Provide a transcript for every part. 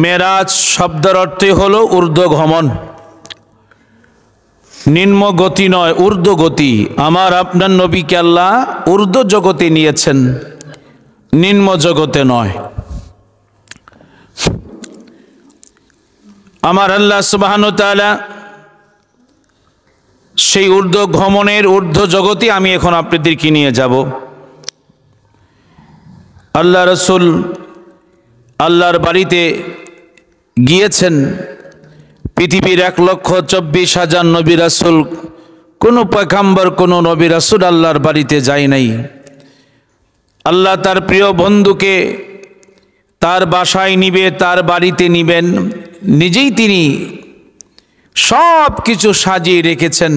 মেরাজ শব্দের অর্থই হলো ঊর্ধ্বগমন, নিম্ন গতি নয়, ঊর্ধ্ব গতি। আমার আপনার নবীকে আল্লাহ ঊর্ধ্ব জগতে নিয়েছেন, নিম্ন জগতে নয়। আমার আল্লাহ সুবহানাহু ওয়া তাআলা সেই ঊর্ধ্ব গমনের ঊর্ধ্ব জগতে আমি এখন আপনাদেরকে নিয়ে যাব। আল্লাহ রসুল আল্লাহর বাড়িতে গিয়েছেন। পৃথিবীর 1,24,000 নবী রাসূল, কোনো পয়গম্বর কোনো নবী রাসূল আল্লাহর বাড়িতে যায় নাই। আল্লাহ তার প্রিয় বন্ধুকে তার বাসায় নিবে, তার বাড়িতে নিবেন, নিজেই তিনি সব কিছু সাজিয়ে রেখেছেন।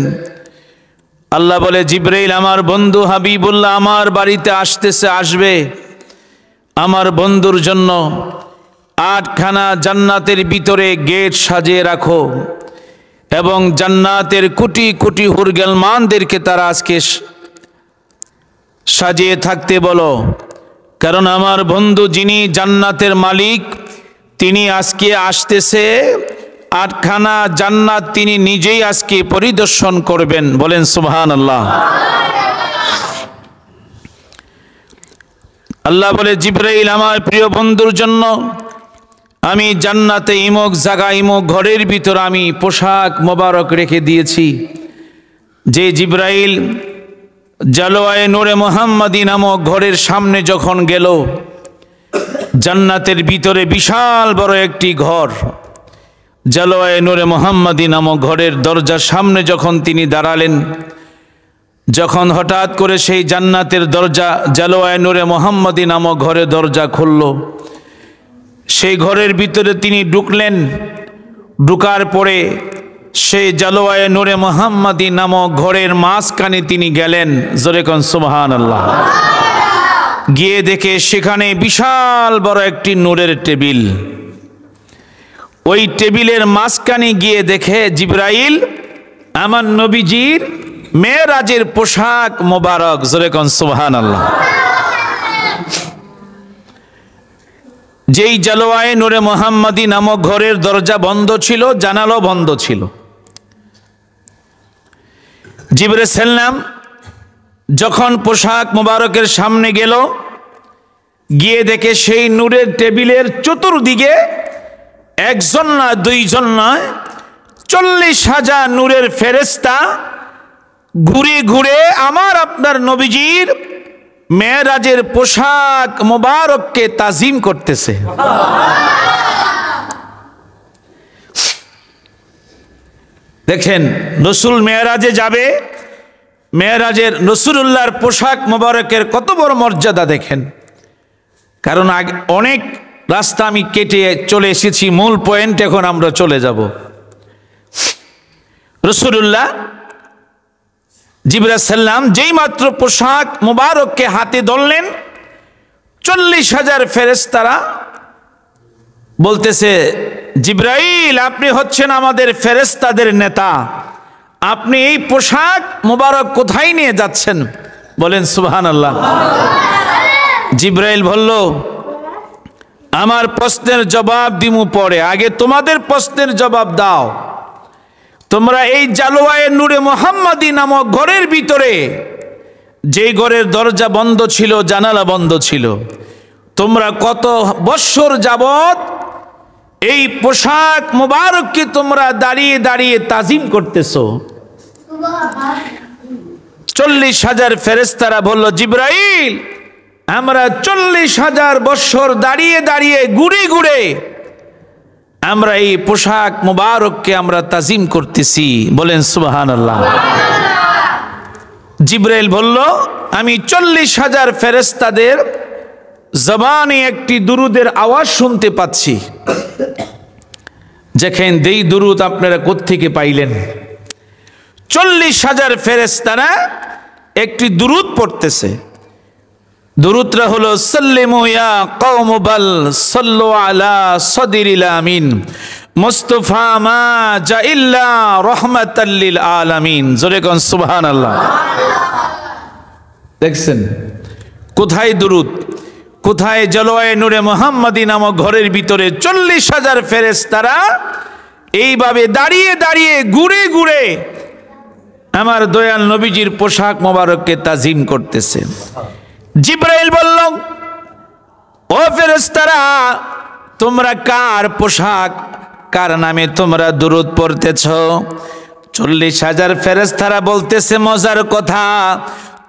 আল্লাহ বলে, জিবরাইল আমার বন্ধু হাবিবুল্লাহ আমার বাড়িতে আসতেছে, আসবে। আমার বন্ধুর জন্য 8খানা জান্নাতের ভিতরে গেট সাজিয়ে রাখো এবং জান্নাতের কোটি কোটি হুরগেলমানদেরকে তারা আজকে সাজিয়ে থাকতে বলো, কারণ আমার বন্ধু যিনি জান্নাতের মালিক তিনি আজকে আসতেছে। 8খানা জান্নাত তিনি নিজেই আজকে পরিদর্শন করবেন। বলেন সুবহানাল্লাহ। আল্লাহ বলে, জিবরাইল আমার প্রিয় বন্ধুর জন্য আমি জান্নাতে ইমুক জায়গা ইমুক ঘরের ভিতর আমি পোশাক মোবারক রেখে দিয়েছি। যে জিবরাইল জালোয়ায়ে নূরে মুহাম্মাদি নামক ঘরের সামনে যখন গেল, জান্নাতের ভিতরে বিশাল বড় একটি ঘর, জালোয়ায়ে নূরে মুহাম্মাদি নামক ঘরের দরজার সামনে যখন তিনি দাঁড়ালেন, যখন হঠাৎ করে সেই জান্নাতের দরজা জালোয়ায়ে নূরে মুহাম্মাদি নামক ঘরের দরজা খুলল, সেই ঘরের ভিতরে তিনি ঢুকলেন। ঢুকার পরে সেই জালোয়ায়ে নূরে মুহাম্মাদি নামক ঘরের মাঝখানে তিনি গেলেন। জোরে কোন সুবহানাল্লাহ। গিয়ে দেখে সেখানে বিশাল বড় একটি নূরের টেবিল। ওই টেবিলের মাঝখানে গিয়ে দেখে জিবরাইল আমার নবীজির মেরাজের পোশাক মোবারক। জোরে কোন সুবহানাল্লাহ। যেই জালোয়ায়ে নূরে মুহাম্মাদি নামক ঘরের দরজা বন্ধ ছিল, জানালা বন্ধ ছিল। জিবরাইল সাল্লাম যখন পোশাক মোবারকের সামনে গেল, গিয়ে দেখে সেই নূরের টেবিলের চতুর্দিকে একজন না দুইজন নয়, 40,000 নূরের ফেরেশতা ঘুরে ঘুরে আমার আপনার নবীজির মেরাজের পোশাক মোবারককে তাজিম করতেছে। দেখেন, রসুল মেরাজে যাবে, মেরাজের রাসূলুল্লাহর পোশাক মোবারকের কত বড় মর্যাদা দেখেন। কারণ আগে অনেক রাস্তা আমি কেটে চলে এসেছি, মূল পয়েন্ট এখন আমরা চলে যাব। রাসূলুল্লাহ জিবরাইল সাল্লাম যেই মাত্র পোশাক মোবারককে হাতে ধরলেন, 40,000 ফেরেশতারা বলতেছে, জিবরাইল আপনি হচ্ছেন আমাদের ফেরেশতাদের নেতা, আপনি এই পোশাক মোবারক কোথায় নিয়ে যাচ্ছেন? বলেন সুবহানাল্লাহ। জিবরাইল বলল, আমার প্রশ্নের জবাব দিমু পরে, আগে তোমাদের প্রশ্নের জবাব দাও। তোমরা এই জালোয়ায়ে নূরে মুহাম্মাদি নামক ঘরের ভিতরে, যেই ঘরের দরজা বন্ধ ছিল, জানালা বন্ধ ছিল, তোমরা কত বৎসর যাবত এই পোশাক মোবারককে তোমরা দাঁড়িয়ে দাঁড়িয়ে তাজিম করতেছো? 40,000 ফেরেশতারা বলল, জিবরাইল আমরা 40,000 বৎসর দাঁড়িয়ে দাঁড়িয়ে ঘুরে ঘুরে আমরা এই পোশাক মোবারককে আমরা তাজিম করতেছি। বলেন সুবহানাল্লাহ। জিবরাইল বলল, আমি 40,000 ফেরেশতাদের জবানে একটি দুরুদের আওয়াজ শুনতে পাচ্ছি। দেখেন এই দুরুদ আপনারা কোত্থেকে পাইলেন? 40,000 ফেরেশতারা একটি দুরুদ পড়তেছে। দুরুদটা হলো, সাল্লিমু ইয়া কওম বাল সাল্লু আলা সাদরিল আমিন মুস্তাফা মা জাইল্লা রাহমাতাল লিল আলামিন। জোরে কোন সুবহানাল্লাহ। দেখছেন কোথায় দুরুদ? কোথায়? জলওয়ায়ে নূরে মুহাম্মাদি নামক ঘরের ভিতরে 40,000 ফেরেশতারা এইভাবে দাঁড়িয়ে দাঁড়িয়ে ঘুরে ঘুরে আমার দয়াল নবীজির পোশাক মোবারককে তাজিম করতেছে। জিবরাইল বলল, ও ফেরেশতারা, তোমরা কার পোশাক, কার নামে তোমরা দুরূদ পড়তেছ? 40,000 ফেরেশতারা বলতেছে, মজার কথা,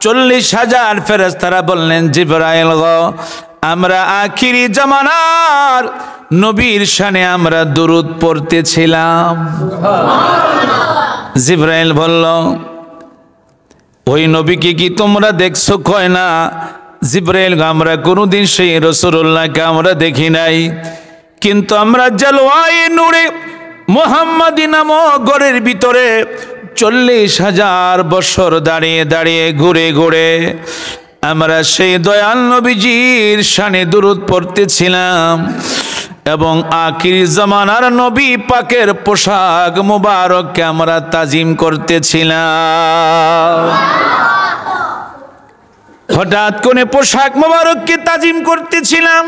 40,000 ফেরেশতারা বললেন, জিবরাইল গো, আমরা আখিরি জামানার নবীর শানে আমরা দুরূদ পড়তেছিলাম। জিবরাইল বলল, ওই নবীকে কি তোমরা দেখছো? কয় না। জিবরাইল, আমরা কোনোদিন সেই রাসূলুল্লাহকে আমরা দেখি নাই, কিন্তু আমরা জলওয়ায়ে নূরে মুহাম্মাদি নামক ঘরের ভিতরে 40,000 বছর দাঁড়িয়ে দাঁড়িয়ে ঘুরে ঘুরে আমরা সেই দয়াল নবীজির শানে দুরূদ পড়তেছিলাম এবং আখিরি জামানার নবী পাকের পোশাক মুবারককে আমরা তাজিম করতেছিলাম। হঠাৎ করে পোশাক মুবারককে তাজিম করতেছিলাম,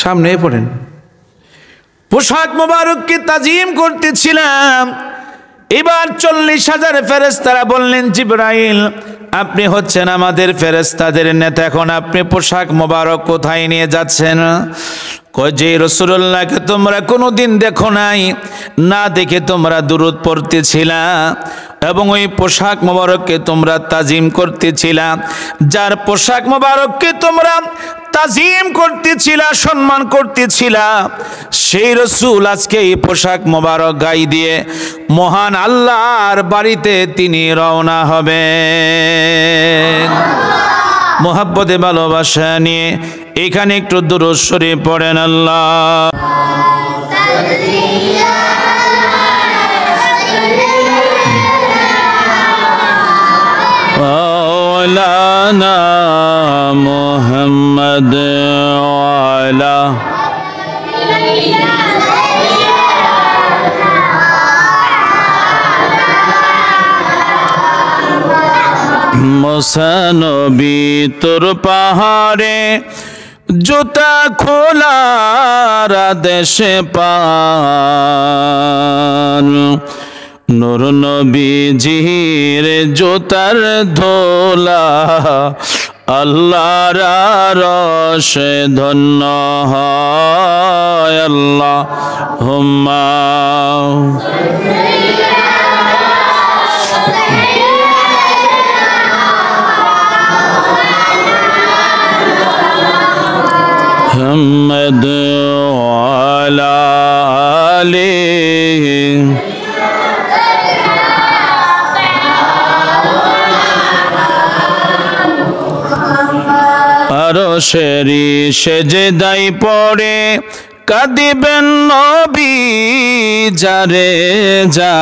সামনে পড়েন, পোশাক মুবারককে তাজিম করতেছিলাম। এবার 40,000 ফেরেশতারা বললেন, জিবরাইল, আপনি হচ্ছেন আমাদের ফেরেশতাদের নেতা, এখন আপনি পোশাক মোবারক কোথায় নিয়ে যাচ্ছেন? কয়, যে রাসূলুল্লাহকে তোমরা কোনোদিন দেখো নাই, না দেখে তোমরা দুরূদ পড়তেছিলা এবং ওই পোশাক মোবারককে তোমরা তাজিম করতেছিলা, যার পোশাক মোবারককে তোমরা তাজিম করতেছিলা, সম্মান করতেছিলা, সেই রাসূল আজকে এই পোশাক মোবারক গায়ে দিয়ে মহান আল্লাহর বাড়িতে তিনি রওনা হবেন। মোহাব্বতে ভালোবাসা নিয়ে এখানে একটু দুরূদ শরীফ পড়েন। আল্লাহ মাওলানা মুহাম্মদ ওয়ালা মুসানবী তোর পাহাড়ে জুতা খোলার আদেশে পান, নূর নবীজির জুতার ধোলা আল্লাহর আরশে ধন্য হয়। আল্লাহুম্মা মুহাম্মদ ওয়ালা আলিহি আরশেরি সেজদাই পড়ে কাঁদিবেন নবী যারে যার,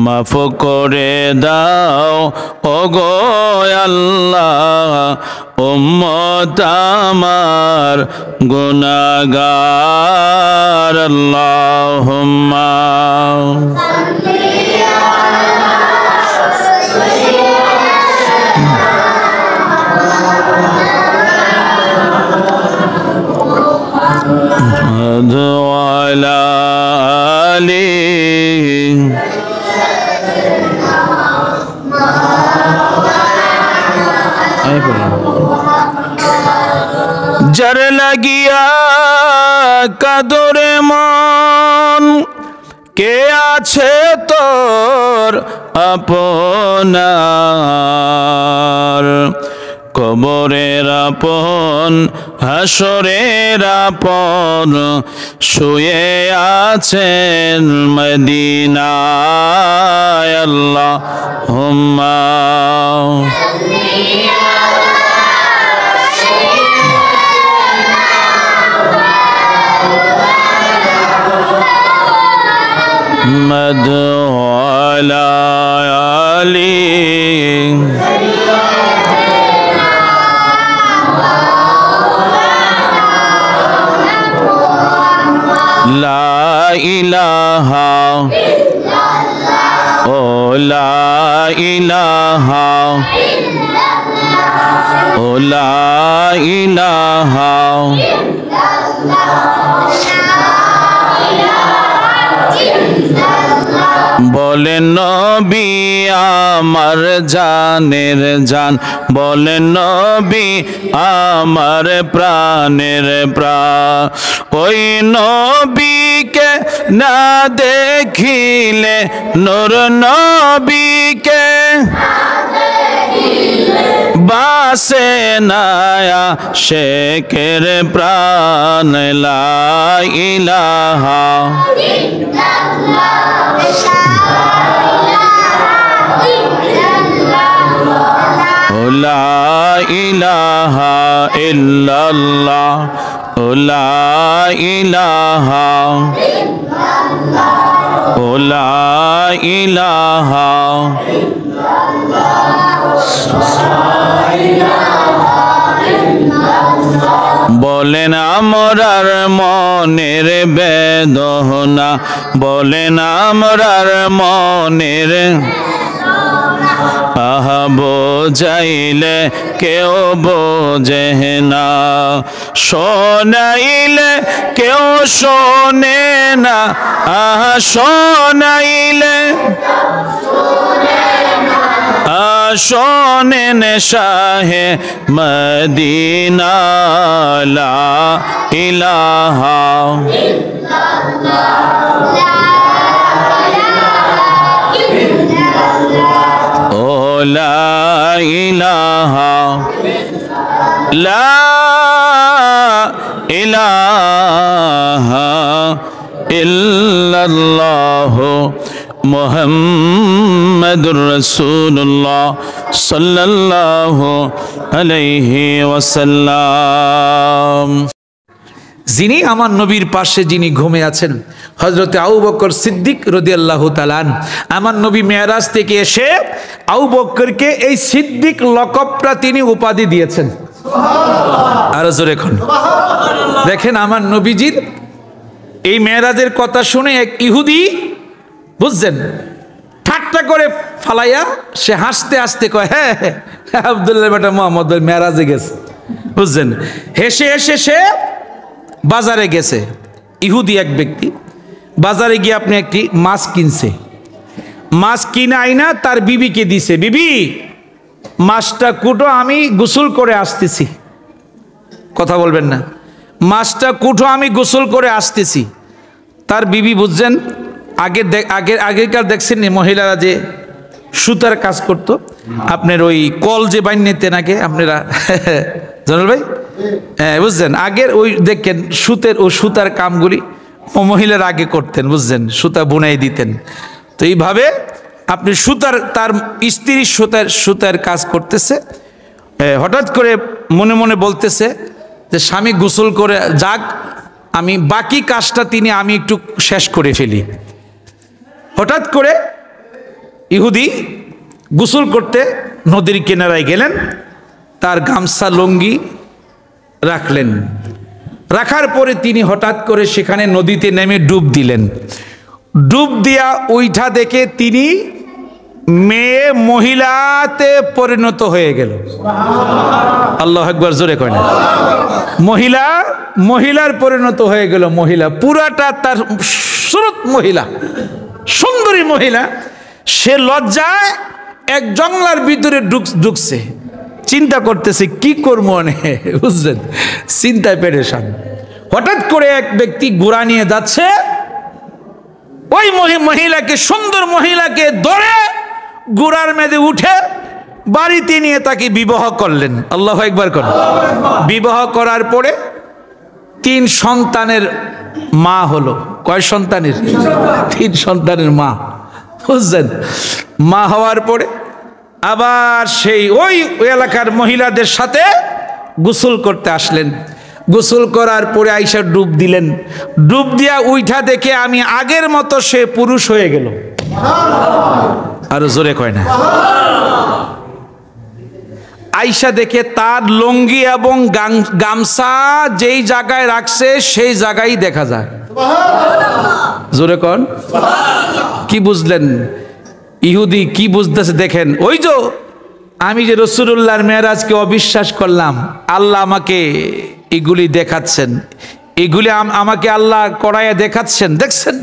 মাফ করে দাও ওগো আল্লাহ উম্মত আমার গুনাহগার। আল্লাহুম্মা ওয়ালা আলিহি যার লাগিয়া কাদরে মন, কে আছে তোর আপনার? কবরের আপন হাসরের আপন শুয়ে আছেন মদিনায়। আল্লাহুম্মা মুহাম্মদ ওয়ালা আলিহি লা ইলাহা ইল্লাল্লাহ ও লা ইলাহা ইলাহা বলেন নবী আমার জানের জান, বলেন নবী আমার প্রাণের প্রাণ। ওই নবীকে না দেখিলে, নূর নবীকে বাসে নায়া শেখের প্রাণ। লা ইলাহা লা ইলাহা ইল্লাল্লাহ, লা ইলাহা লা ইলাহা বলেন আমরার মনের বেদনা, বলেন আমরার মনের আহা বোঝাইলে কেউ বোঝে না, শোনাইলে কেউ শোনে না, আহা শোনাইলে শোনেন শাহে মদিনা। লা ইলাহা ও লা ইলাহা লা ইলাহা ইল্লাল্লাহ মুহাম্মাদুর রাসূলুল্লাহ সাল্লাল্লাহু আলাইহি ওয়াসাল্লাম। যিনি আমার নবীর পাশে যিনি ঘুমে আছেন, হযরতে আবু বকর সিদ্দিক রাদিয়াল্লাহু তাআলা। আমার নবী মেরাজ থেকে এসে আবু বকরকে এই সিদ্দিক লকবটা তিনি উপাধি দিয়েছেন। আর জোরে এখন দেখেন, আমার নবীজির এই মেরাজের কথা শুনে এক ইহুদি, বুঝছেন, ঠাট্টা করে ফালাইয়া সে হাসতে হাসতে কয়, হ্যাঁ আব্দুল্লাহ বেটা মোহাম্মদ মেরাজে গেছে, বুঝছেন। হেসে হেসে সে বাজারে গেছে। ইহুদি এক ব্যক্তি বাজারে গিয়ে আপনি একটি মাছ কিনছে, মাছ কিনে আইনা তার বিবিকে দিছে, বিবি মাছটা কুটো, আমি গোসল করে আসতেছি। কথা বলবেন না, মাছটা কুটো, আমি গোসল করে আসতেছি। তার বিবি, বুঝছেন, আগেকার দেখছেন মহিলারা যে সুতার কাজ করতো, আপনার ওই কল যে বাইন নিতেন আগে আপনারা, জানাল ভাই, হ্যাঁ বুঝছেন, আগের ওই দেখেন সুতার কামগুলি মহিলারা আগে করতেন, বুঝছেন, সুতা বুনাই দিতেন। তো এইভাবে আপনি তার স্ত্রী সুতার কাজ করতেছে, হঠাৎ করে মনে মনে বলতেছে যে স্বামী গোসল করে যাক, আমি বাকি কাজটা আমি একটু শেষ করে ফেলি। হঠাৎ করে ইহুদি গোসল করতে নদীর কিনারায় গেলেন, তার গামছা লুঙ্গি রাখলেন, রাখার পরে তিনি হঠাৎ করে সেখানে নদীতে নেমে ডুব দিলেন। ডুব দিয়া উইঠা দেখে তিনি মেয়ে মহিলাতে পরিণত হয়ে গেল। আল্লাহু আকবার, জোরে কয় না। মহিলার পরিণত হয়ে গেল। মহিলা পুরাটা তার সুরত মহিলা, সুন্দরী মহিলা। সে লজ্জায় এক জঙ্গলার ভিতরে ঢুকছে, চিন্তা করতেছে কি করবো, বুঝছেন, চিন্তায় পেরেশান। হঠাৎ করে এক ব্যক্তি ঘোড়া নিয়ে যাচ্ছে, ওই মহিলাকে, সুন্দর মহিলাকে ধরে ঘোড়ার মেঝে উঠে বাড়িতে নিয়ে তাকে বিবাহ করলেন। আল্লাহু আকবার করেন। বিবাহ করার পরে 3 সন্তানের মা হলো। কয় সন্তানের? 3 সন্তানের মা, বুঝছেন। মা হওয়ার পরে আবার সেই ওই এলাকার মহিলাদের সাথে গোসল করতে আসলেন। গোসল করার পরে আইসা ডুব দিলেন। ডুব দিয়া উইঠা দেখে আমি আগের মতো সে পুরুষ হয়ে গেল। আর জোরে কয় না। আইসা দেখে তার লুঙ্গি এবং গামছা যেই জায়গায় রাখছে সেই জায়গায় দেখা যায়। জোরে কন। কি বুঝলেন? ইহুদি কি বুঝতেছে দেখেন, ওই যে আমি যে রাসূলুল্লাহর মেরাজকে অবিশ্বাস করলাম, আল্লাহ আমাকে এগুলি দেখাচ্ছেন, এগুলি আমাকে আল্লাহ করাইয়া দেখাচ্ছেন। দেখছেন,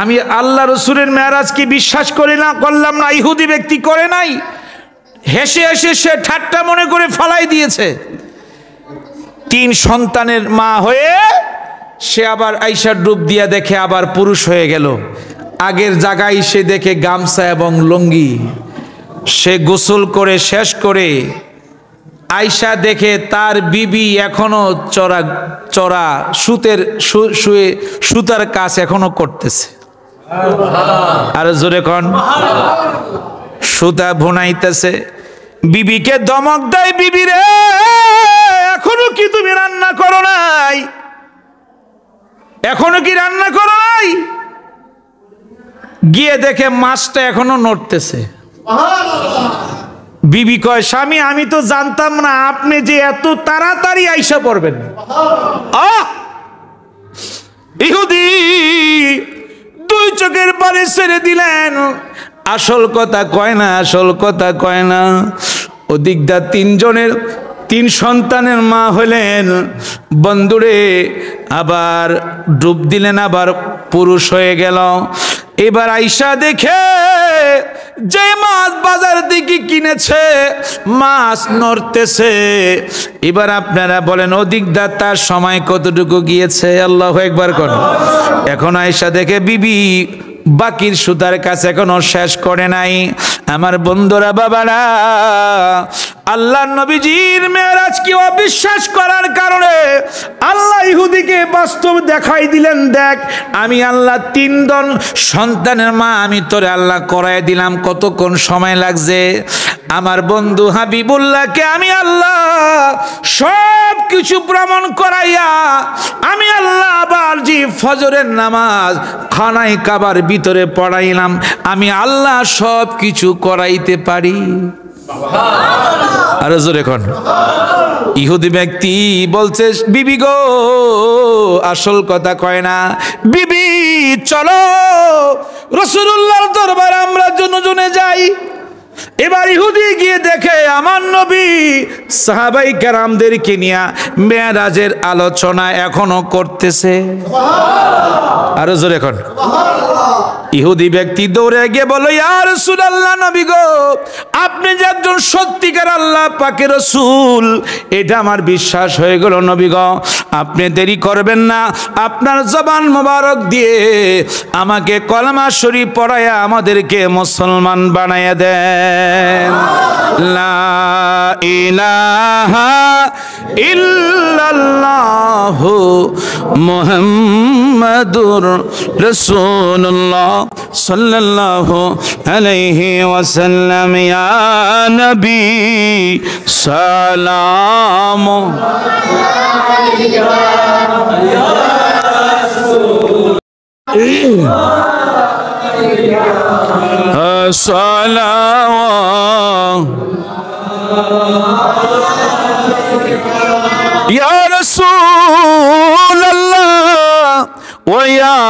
আমি আল্লাহ রসুলের মেরাজকে বিশ্বাস করলাম না, ইহুদি ব্যক্তি করে নাই। হেসে হেসে সে ঠাট্টা মনে করে ফালাই দিয়েছে। 3 সন্তানের মা হয়ে সে আবার আইসা ডুব দিয়া দেখে আবার পুরুষ হয়ে গেল। আগের জায়গায় সে দেখে গামছা এবং লুঙ্গি। সে গোসল করে শেষ করে আয়সা দেখে তার বিবি এখনো চড়া সুতার কাজ এখনো করতেছে। আর জোরে কোন, সুতা ভুনাইতেছে। বিবিকে দমক দেয়, বিবি রে এখনো কি তুমি রান্না করো নাই? এখনো কি রান্না করো নাই? গিয়ে দেখে মাছটা এখনো নড়তেছে। বিবি কয়, স্বামী আমি তো জানতাম না আপনি যে এত তাড়াতাড়ি আইসা পড়বেন। ইহুদি 2 চোখের পানি ছেড়ে দিলেন। আসল কথা কয় না, আসল কথা কয় না। ওদিকটা 3 সন্তানের মা হলেন। বন্ধুরে আবার ডুব দিলেন, আবার পুরুষ হয়ে গেল। এবার আইসা দেখে যে মাছ বাজার থেকে কিনেছে মাছ নড়তেছে। এবার আপনারা বলেন ওদিকটা তার সময় কতটুকু গিয়েছে? আল্লাহু আকবার কোন। এখন আইসা দেখে বিবি বাকির সুতার কাছে এখনো শেষ করে নাই। আমার বন্ধুরা, বাবারা, আল্লাহর নবীজির মেরাজকে অবিশ্বাস করার কারণে আল্লাহ ইহুদিকে বাস্তব দেখাই দিলেন, দেখ আমি আল্লাহ 3 সন্তানের মা আমি তোরে আল্লাহ করাই দিলাম, কতক্ষণ সময় লাগছে? আমার বন্ধু হাবিবুল্লাহকে আমি আল্লাহ সব কিছু প্রমাণ করাইয়া আমি আল্লাহ আবার যে ফজরের নামাজ খানায় কাবার ভিতরে পড়াইলাম, আমি আল্লাহ সব কিছু করাইতে পারি। আর জোরে কোন। ইহুদি ব্যক্তি বলছে, বিবি গো আসল কথা কয় না। বিবি চলো রাসূলুল্লাহর দরবারে আমরা জনে যাই। এবার ইহুদি গিয়ে দেখে আমার নবী সাহাবাই কেরামদেরকে নিয়ে মেরাজের আলোচনা এখনো করতেছে। আর জোরে কোন। ইহুদি ব্যক্তি দৌড়ে গিয়ে বলো, ইয়া রাসূলুল্লাহ, নবী গো আপনি যে একজন সত্যিকার আল্লাহ পাকের রাসূল, এটা আমার বিশ্বাস হয়ে গেল। নবী গো আপনি দেরি করবেন না, আপনার জবান মোবারক দিয়ে আমাকে কলমা শরীফ পড়ায়া আমাদেরকে মুসলমান বানায়া দেন। লা ইলাহা ইল্লাল্লাহু মুহাম্মাদুর রাসূলুল্লাহ সাল্লাল্লাহু আলাইহি ওয়াসাল্লাম। ইয়া নবী সালাম আলাইকা ইয়া রাসূল সালাম ইয়া রাসূলুল্লাহ ওয়া ইয়া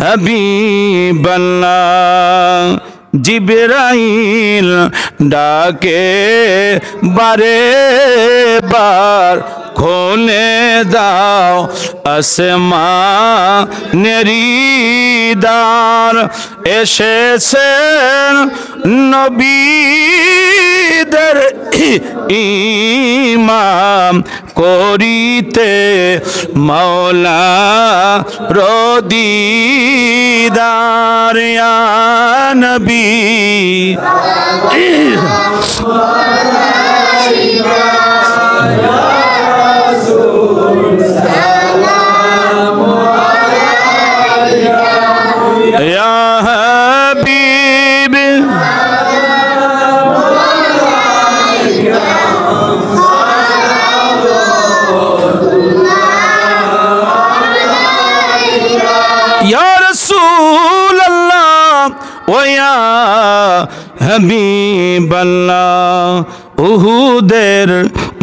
হাবিবাল্লাহ। জিবরাইল ডাকে বারে বার, খোলে দাও আসমানেরি দ্বার। এসেছেন নবীদের ইমাম করিতে মাওলা রদিদার। ইয়া নবী ইয়া হাবিব ইয়া রাসূলুল্লাহ ওয়া ইয়া হাবিবাল্লাহ। উহুদের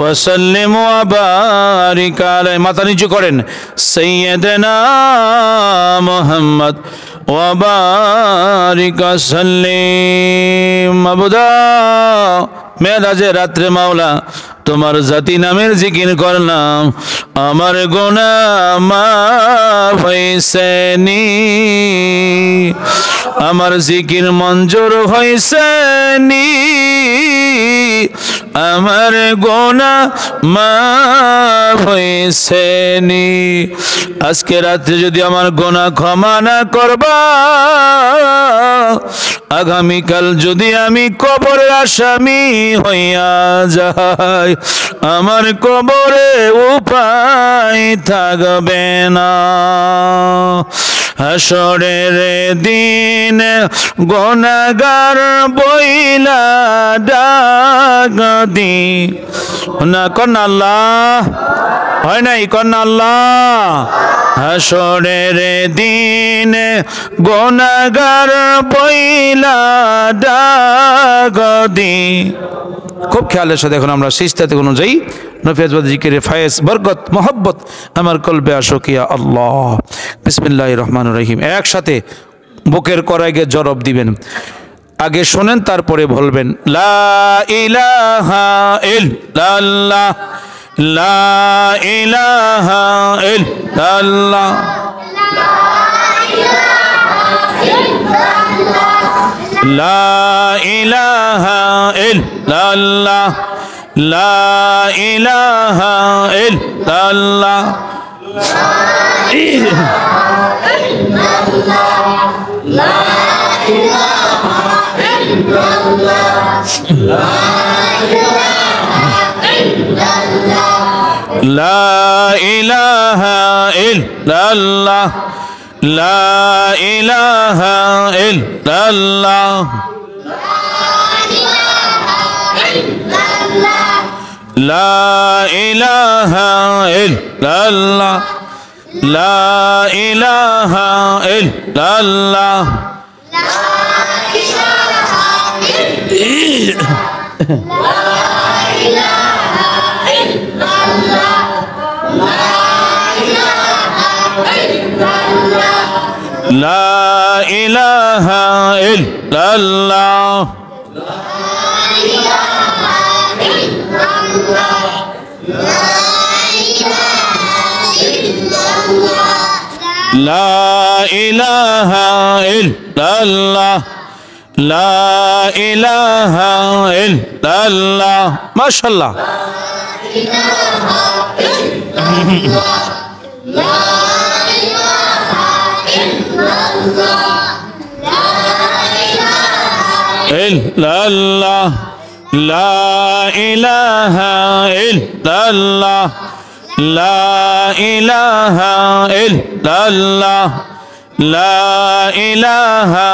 وسلم وبارك عليه মাথা নিচু করেন سيدنا محمد وبارك وسلم মাবুদা মেরাজে রাত্রে মাওলা তোমার জাতি নামের জিকির করলাম আমার গুনাহ মাফ হইছে নি আমার জিকির মঞ্জুর হইছে নি আমার গুনাহ মাফ হইছে নি আজকে রাতে যদি আমার গুনাহ ক্ষমা না করবা আগামীকাল যদি আমি কবরের আসামি হইয়া যাই আমার কবরে উপায় থাকবে না হাসরের দিন গুনাহগার বইলা ডাক দি না কোন আল্লাহ হয় নাই কোন আল্লাহ হাসরের দিন গুনাহগার বইলা ডাক দি খুব খেয়ালের সাথে এখন আমরা সিজদাতে অনুযায়ী নফিয়াজবাদ জিকিরে ফায়েজ বরকত মোহব্বত আমার কলবে আশকিয়া আল্লাহ বিসমিল্লাহির রহমানির রহিম একসাথে বুকের করাইগে জরব দিবেন আগে শোনেন তারপরে বলবেন লা ইলাহা ইল্লাল্লাহ লা ইলাহা ইল্লাল্লাহ লা ইলাহা ইল্লাল্লাহ লা ইলাহা ইল্লাল্লাহ লা ইলাহা ইল্লাল্লাহ লা ইলাহা ইল্লাল্লাহ লা ইলাহা ইল্লাল্লাহ লা ইলাহা ইল্লাল্লাহ লা ইলাহা ইল্লাল্লাহ লা ইলাহা ইল্লাল্লাহ লা ইলাহা ইল্লাল্লাহ মাশাআল্লাহ ইল্লাল্লাহ লা ইলাহা ইল্লাল্লাহ লা ইলাহা ইল্লাল্লাহ লা ইলাহা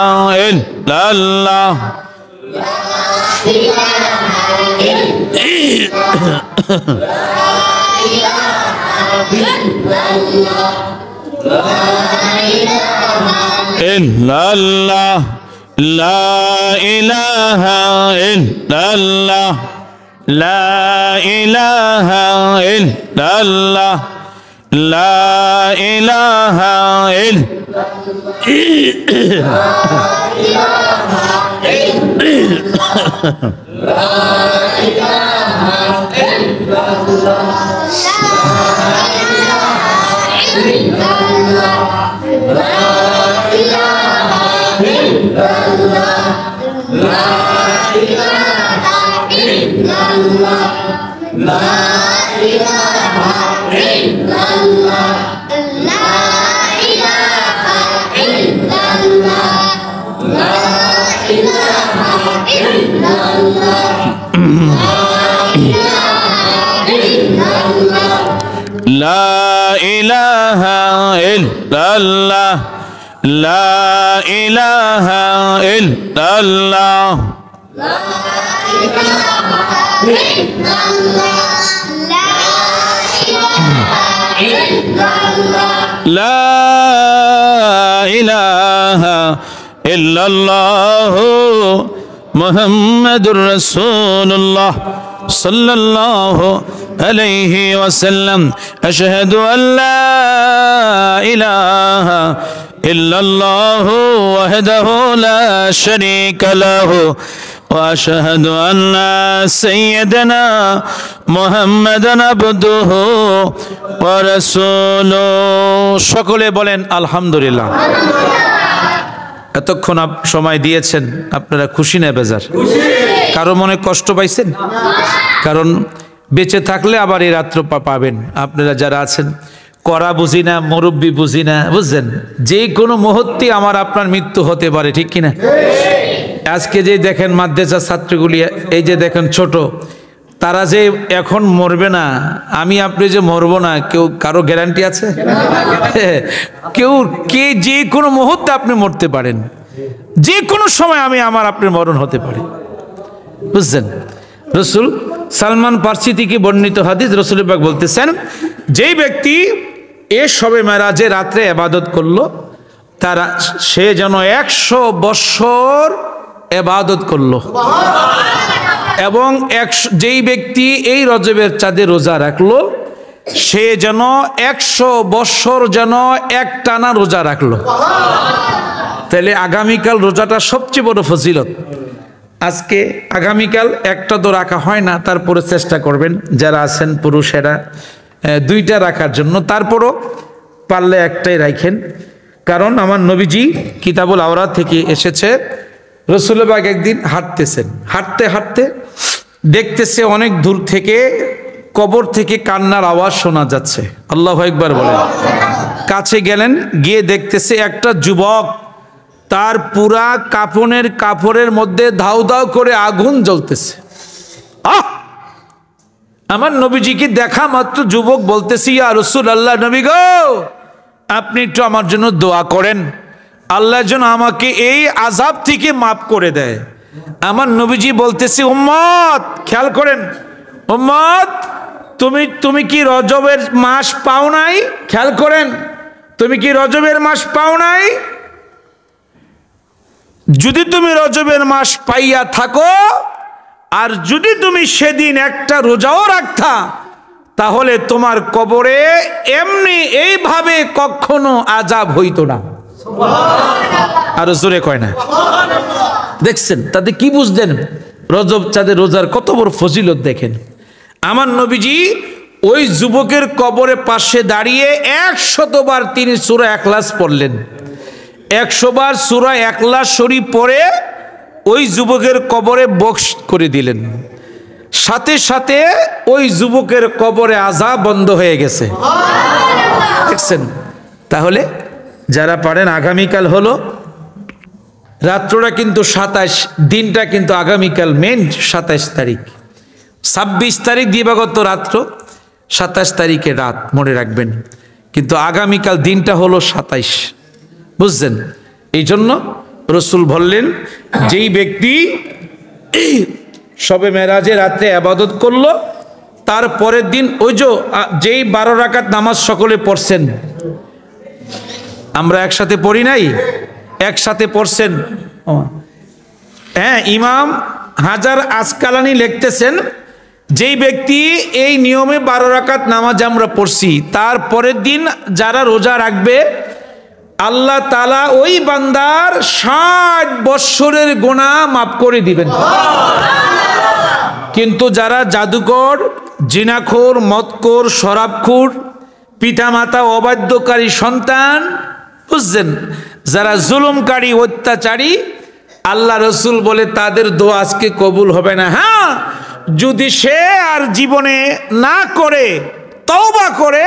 ইল্লাল্লাহ ইল্লাল্লাহ লা ইলাহা ইল্লাল্লাহ লা ইলাহা ইল্লাল্লাহ লা ইলাহা لا إله إلا الله لا إله إلا الله لا إله إلا الله لا إله إلا الله محمد رسول الله সাল্লাল্লাহু আলাইহি ওয়াসাল্লাম। আশহাদু আল্লা ইলাহা ইল্লাল্লাহু ওয়াহদাহু লা শারীকা লাহু ওয়া আশহাদু আন্না সাইয়্যিদানা মুহাম্মাদান আবদুহু ওয়া রাসূলুহু। সকলে বলেন আলহামদুলিল্লাহ। এতক্ষণ সময় দিয়েছেন, আপনারা খুশি না বেজার? কারো মনে কষ্ট পাইছেন? কারণ বেঁচে থাকলে আবার এই রাত্র পাবেন। আপনারা যারা আছেন, করা বুঝি না, মুরব্বী বুঝি না, বুঝছেন, যে কোনো মুহূর্তে আমার আপনার মৃত্যু হতে পারে, ঠিক কিনা? আজকে যে দেখেন মাদ্রাসার ছাত্রগুলি, এই যে দেখেন ছোট, তারা যে এখন মরবে না, আমি আপনি যে মরবো না, কেউ কারো গ্যারান্টি আছে? যে কোনো মুহূর্তে আপনি মরতে পারেন, যে কোনো সময় আমার আপনার মরণ হতে পারে, বুঝছেন? রসুল সালমান ফার্সি থেকে বর্ণিত হাদিস, রসুল পাক বলতেছেন, যেই ব্যক্তি এ শবে মেরাজে রাত্রে ইবাদত করলো, তারা সে যেন 100 বৎসর ইবাদত করলো। এবং যেই ব্যক্তি এই রজবের চাঁদে রোজা রাখলো, সে যেন 100 বৎসর যেন একটানা রোজা রাখলো। তাহলে আগামীকাল রোজাটা সবচেয়ে বড় ফজিলত। আজকে আগামীকাল একটা তো রাখা হয় না, তারপরে চেষ্টা করবেন যারা আছেন পুরুষেরা 2টা রাখার জন্য, তারপরও পারলে একটাই রাখেন। কারণ আমার নবীজি কিতাবুল আওরাত থেকে এসেছে, রাসূলুল্লাহ একদিন হাঁটতেছেন, হাঁটতে হাঁটতে দেখতেছে অনেক দূর থেকে কবর থেকে কান্নার আওয়াজ শোনা যাচ্ছে। আল্লাহু আকবার বলেন। কাছে গেলেন, গিয়ে দেখতেছে একটা যুবক, তার পুরা কাপড়ের মধ্যে ধাউ ধাউ করে আগুন জ্বলতেছে। আমার নবীজিকে দেখা মাত্র যুবক বলতেছি, ইয়া রাসূলুল্লাহ, নবী গো, আপনি একটু আমার জন্য দোয়া করেন, আল্লাহ যেন আমাকে এই আযাব থেকে মাফ করে দেয়। আমার নবীজি বলতেছে, উম্মত খেয়াল করেন, উম্মত তুমি কি রজবের মাস পাও নাই? খেয়াল করেন, তুমি কি রজবের মাস পাও নাই? যদি তুমি রজবের মাস পাইয়া থাকো, আর যদি তুমি সেদিন একটা রোজাও রাখতা, তাহলে তোমার কবরে এমনি এইভাবে কখনো আযাব হইতো না। আর জোরে কয় না? দেখছেন তাতে কি বুঝলেন? রজব চাঁদের রোজার কত বড় ফজিলত দেখেন। আমার নবীজি ওই যুবকের কবরের পাশে দাঁড়িয়ে 100 বার তিনি সূরা ইখলাস পড়লেন। 100 বার সূরা ইখলাস শরীফ পড়ে ওই যুবকের কবরে বক্স করে দিলেন। সাথে সাথে ওই যুবকের কবরে আযাব বন্ধ হয়ে গেছে। দেখছেন? তাহলে যারা পারেন, আগামীকাল হলো রাত্রটা কিন্তু 27, দিনটা কিন্তু আগামীকাল মেন 27 তারিখ। 26 তারিখ দিবাগত রাত্র, 27 তারিখে রাত, মনে রাখবেন। কিন্তু আগামীকাল দিনটা হলো 27, বুঝছেন? এই জন্য রসুল বললেন, যেই ব্যক্তি শবে মেরাজে রাত্রে ইবাদত করলো, তার পরের দিন ওই যেই 12 রাকাত নামাজ সকলে পড়ছেন, আমরা একসাথে পড়ি নাই, একসাথে পড়ছেন। হ্যাঁ, ইমাম হাজার আসকালানি লিখতেছেন, যেই ব্যক্তি এই নিয়মে 12 রাকাত নামাজ আমরা পড়ছি, তার পরের দিন যারা রোজা রাখবে, আল্লাহ তাআলা ওই বান্দার 60 বৎসরের গুনাহ মাফ করে দিবেন। কিন্তু যারা জাদুকর, জিনাখোর, মদখোর, শরাবখোর, পিতামাতা অবাধ্যকারী সন্তান, বুঝছেন, যারা জুলুমকারী, অত্যাচারী, আল্লাহ রসুল বলে তাদের দোয়া আজকে কবুল হবে না। হ্যাঁ, যদি সে আর জীবনে না করে, তওবা করে,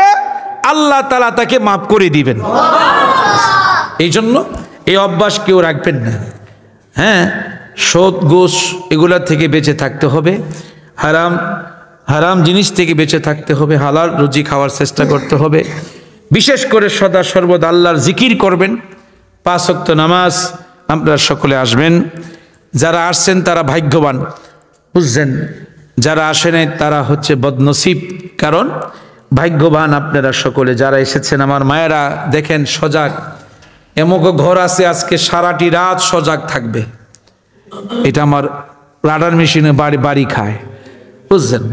আল্লাহ তাআলা তাকে মাফ করে দিবেন। এই জন্য এই অভ্যাস কেউ রাখবেন না। হ্যাঁ, সুদ, ঘুষ এগুলা থেকে বেঁচে থাকতে হবে, হারাম জিনিস থেকে বেঁচে থাকতে হবে, হালাল রুজি খাওয়ার চেষ্টা করতে হবে। বিশেষ করে সদা সর্বদা আল্লাহর জিকির করবেন। 5 ওয়াক্ত নামাজ আপনারা সকলে আসবেন। যারা আসছেন তারা ভাগ্যবান, বুঝছেন? যারা আসে নাই তারা হচ্ছে বদনসিব। কারণ ভাগ্যবান আপনারা সকলে যারা এসেছেন। আমার মায়েরা দেখেন সজাগ, এমক ঘর আছে আজকে সারাটি রাত সজাগ থাকবে। এটা আমার রাডার মেশিনে বাড়ি খায়। বুঝছেন?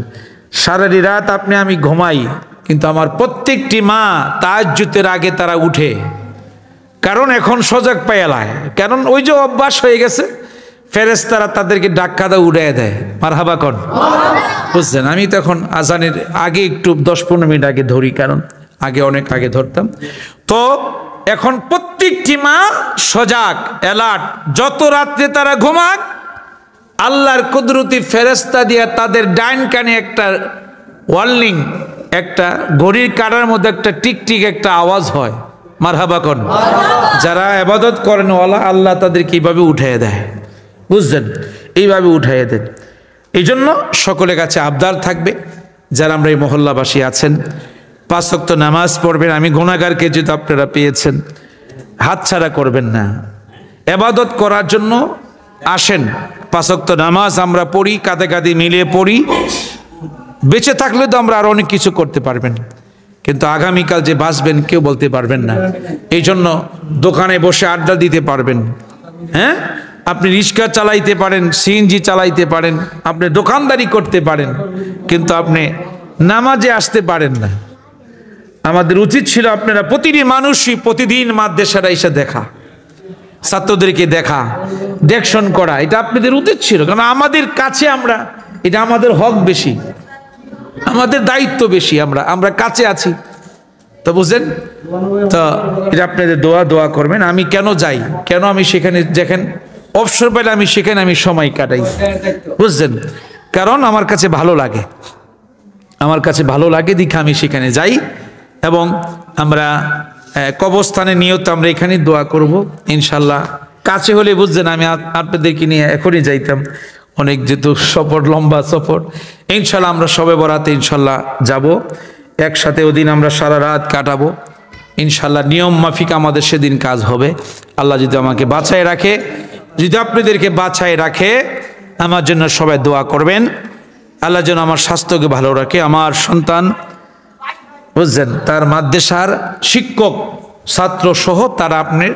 সারাটি রাত আমি ঘুমাই, কিন্তু আমার প্রত্যেকটি মা তাহাজ্জুদের আগে তারা উঠে, কারণ এখন সজাগ পায়ালায়, কারণ ওই যে অভ্যাস হয়ে গেছে, ফেরেশতারা তাদেরকে ডাক্কা দিয়ে উড়াইয়া দেয়। মারহাবা কর, বুঝছেন? আমি তখন আজানের আগে একটু 10-15 মিনিট আগে ধরি, কারণ আগে অনেক আগে ধরতাম। তো এখন প্রত্যেকটি মা সজাগ, অ্যালার্ট, যত রাত্রে তারা ঘুমাক, আল্লাহর কুদরতি ফেরেশতা দিয়া তাদের ডাইন কানে একটা ওয়ার্নিং, একটা ঘড়ির কাঁটার মধ্যে একটা টিকটিক একটা আওয়াজ হয়। মারহাবা কর। যারা ইবাদত করেন ওয়ালা, আল্লাহ তাদেরকে এইভাবে উঠাইয়া দেয়, বুঝছেন? এইভাবে উঠাইয়া দেন। এই জন্য সকলের কাছে আবদার থাকবে, যারা আমরা এই মহল্লাবাসী আছেন, 5 ওয়াক্ত নামাজ পড়বেন। আমি গুনাহগারকে যদি আপনারা পেয়েছেন, হাতছাড়া করবেন না। ইবাদত করার জন্য আসেন, 5 ওয়াক্ত নামাজ আমরা পড়ি, কাঁধে কাঁধে মিলিয়ে পড়ি। বেঁচে থাকলে তো আমরা আরো অনেক কিছু করতে পারবেন, কিন্তু আগামীকাল যে বাঁচবেন কেউ বলতে পারবেন না। এই জন্য দোকানে বসে আড্ডা দিতে পারবেন, হ্যাঁ, আপনি রিক্সা চালাইতে পারেন, সিএনজি চালাইতে পারেন, আপনি দোকানদারি করতে পারেন, কিন্তু আপনি নামাজে আসতে পারেন না। আমাদের উচিত ছিল আপনারা প্রতিটি মানুষই প্রতিদিন মাদ্রাসায় এসে দেখা, ছাত্রদেরকে দেখা, দেখশন করা, এটা আপনাদের উচিত ছিল। কারণ আমাদের কাছে আমরা, এটা আমাদের হক বেশি, আমাদের দায়িত্ব বেশি, আমরা কাছে আছি। তো বুঝলেন? তো এটা আপনাদের দোয়া করবেন। আমি কেন যাই, কেন আমি সেখানে, যেখানে অবসর পেলে আমি সেখানে আমি সময় কাটাই, বুঝলেন? কারণ আমার কাছে ভালো লাগে, আমার কাছে ভালো লাগে দেখে আমি সেখানে যাই। এবং আমরা কবরস্থানে নিয়ত আমরা এখানে দোয়া করব ইনশাল্লাহ। কাছে হলে বুঝছেন আমি আপনাদেরকে নিয়ে এখনই যাইতাম, অনেক যেহেতু সফর, লম্বা সফর। ইনশাল্লাহ আমরা শবে বরাতে ইনশাল্লাহ যাব, একসাথে ওদিন আমরা সারা রাত কাটাবো ইনশাল্লাহ। নিয়ম মাফিক আমাদের সেদিন কাজ হবে। আল্লাহ যদি আমাকে বাঁচায় রাখে, যদি আপনাদেরকে বাঁচায় রাখে, আমার জন্য সবাই দোয়া করবেন। আল্লাহ যেন আমার স্বাস্থ্যকে ভালো রাখে। আমার সন্তান, বুঝছেন, তার মাদ্রাসার শিক্ষক ছাত্র সহ তারা আপনার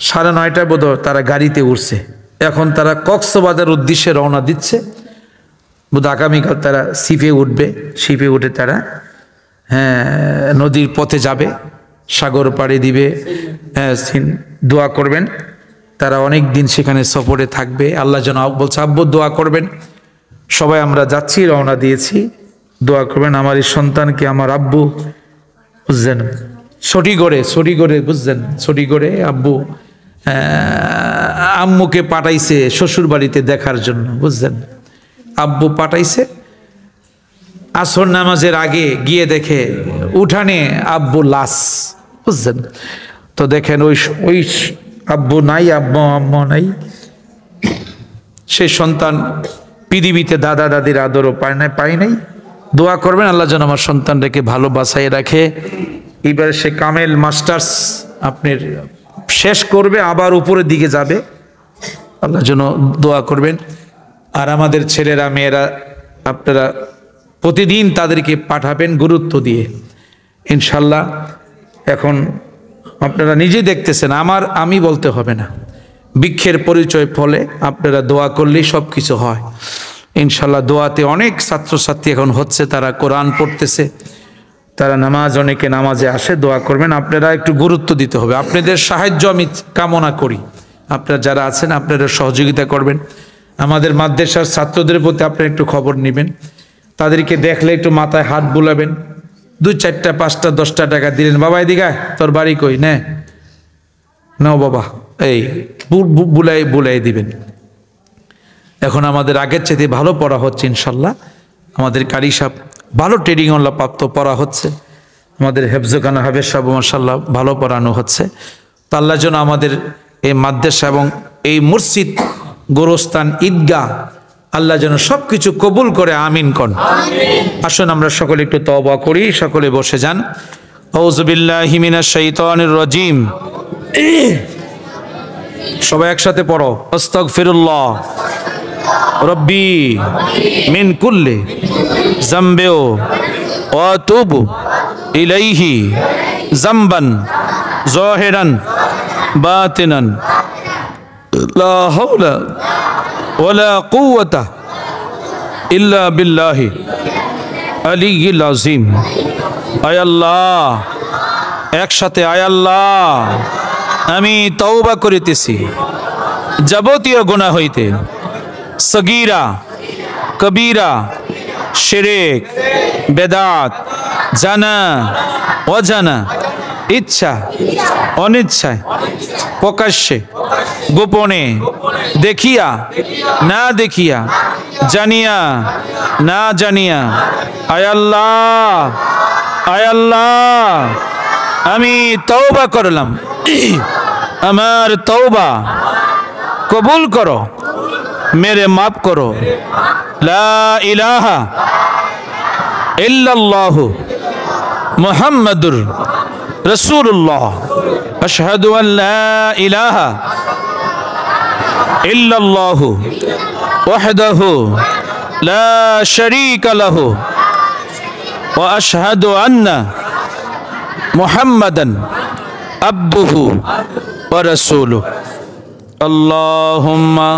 9:30 বোধ তারা গাড়িতে উঠছে, এখন তারা কক্সবাজার উদ্দেশ্যে রওনা দিচ্ছে। বোধ আগামীকাল তারা শিপে উঠবে, শিপে উঠে তারা নদীর পথে যাবে, সাগর পাড়ি দিবে। দোয়া করবেন, তারা অনেক দিন সেখানে সফরে থাকবে। আল্লাহ যেন বলছে, আব্বু দোয়া করবেন। সবাই আমরা যাচ্ছি, রওনা দিয়েছি, দোয়া করবেন আমার এই সন্তানকে, আমার আব্বু, বুঝছেন, ছড়িগড়ে, বুঝছেন, ছড়িগড়ে আব্বু আম্মুকে পাঠাইছে শ্বশুর বাড়িতে দেখার জন্য, বুঝছেন। আব্বু পাঠাইছে, আসর নামাজের আগে গিয়ে দেখে উঠানে আব্বু লাশ, বুঝছেন। তো দেখেন ওই আব্বু নাই, আম্মু নাই। সেই সন্তান পৃথিবীতে দাদা দাদির আদরও পায় নাই। দোয়া করবেন আল্লাহ যেন আমার সন্তানটাকে ভালো বাঁচাই রাখে। এবার সে কামেল মাস্টার্স আপনার শেষ করবে, আবার উপরের দিকে যাবে, আল্লাহ যেন দোয়া করবেন। আর আমাদের ছেলেরা মেয়েরা আপনারা প্রতিদিন তাদেরকে পাঠাবেন গুরুত্ব দিয়ে ইনশাল্লাহ। এখন আপনারা নিজে দেখতেছেন, আমি বলতে হবে না, বৃক্ষের পরিচয় ফলে আপনারা দোয়া করলেই সব কিছু হয় ইনশাল্লাহ। দোয়াতে অনেক ছাত্রছাত্রী এখন হচ্ছে, তারা কোরআন পড়তেছে, তারা অনেকে নামাজে আসে। দোয়া করবেন, আপনারা একটু গুরুত্ব দিতে হবে। আপনাদের সাহায্য আমি কামনা করি, আপনারা যারা আছেন আপনারা সহযোগিতা করবেন। আমাদের মাদ্রাসার ছাত্রদের প্রতি আপনারা একটু খবর নেবেন, তাদেরকে দেখলে একটু মাথায় হাত বুলাবেন, 2, 4, 5, 10 টাকা দিলেন, বাবা এদিকে তোর বাড়ি কই, নাও বাবা, এই বুলাই দিবেন। এখন আমাদের আগের চাইতে ভালো পড়া হচ্ছে ইনশাল্লাহ। আমাদের কারি সাহেব ভালো ট্রেনিং প্রাপ্ত পড়া হচ্ছে, আমাদের হেফজখানা হাফেজ সাহেব মাশাআল্লাহ ভালো পড়ানো হচ্ছে। তো আল্লাহ যেন আমাদের এই মাদ্রাসা এবং এই মসজিদ, গোরস্থান, ঈদগাহ, আল্লাহ যেন সব কিছু কবুল করে, আমিন কোন। আসুন আমরা সকলে একটু তওবা করি, সকলে বসে যান। আউযু বিল্লাহি মিনাশ শাইতানির রাজিম। সবাই একসাথে পড়ো, আস্তাগফিরুল্লাহ রব্বি মিন কুল্লি যামবি ওয়া আতুবু ইলাইহি যামবান যাহিরান বাতিনান লা হাওলা ওয়ালা কুওয়াতা ইল্লা বিল্লাহি আলিয়্যিল আযীম। আয় আল্লাহ, একসাথে আয় আল্লাহ, আমি তওবা করিতেছি যাবতীয় গুনাহ হইতে, সগীরা কবীরা, শিরক, বেদাত, জানা অজানা, ইচ্ছা অনিচ্ছায়, প্রকাশ্যে গোপনে, দেখিয়া না দেখিয়া, জানিয়া না জানিয়া, আয় আল্লাহ, আয় আল্লাহ, আমি তওবা করলাম, আমার তওবা কবুল করো, মেরে মাফ করো। লা ইলাহা ইল্লাল্লাহু মুহাম্মাদুর রাসূলুল্লাহ, আশহাদু আল লা ইলাহা ইল্লাল্লাহু ওয়াহদাহু লা শারীকা লাহু ওয়া আশহাদু আন্না মুহাম্মাদান আবদুহু ওয়া রাসূলুহু। আল্লাহুম্মা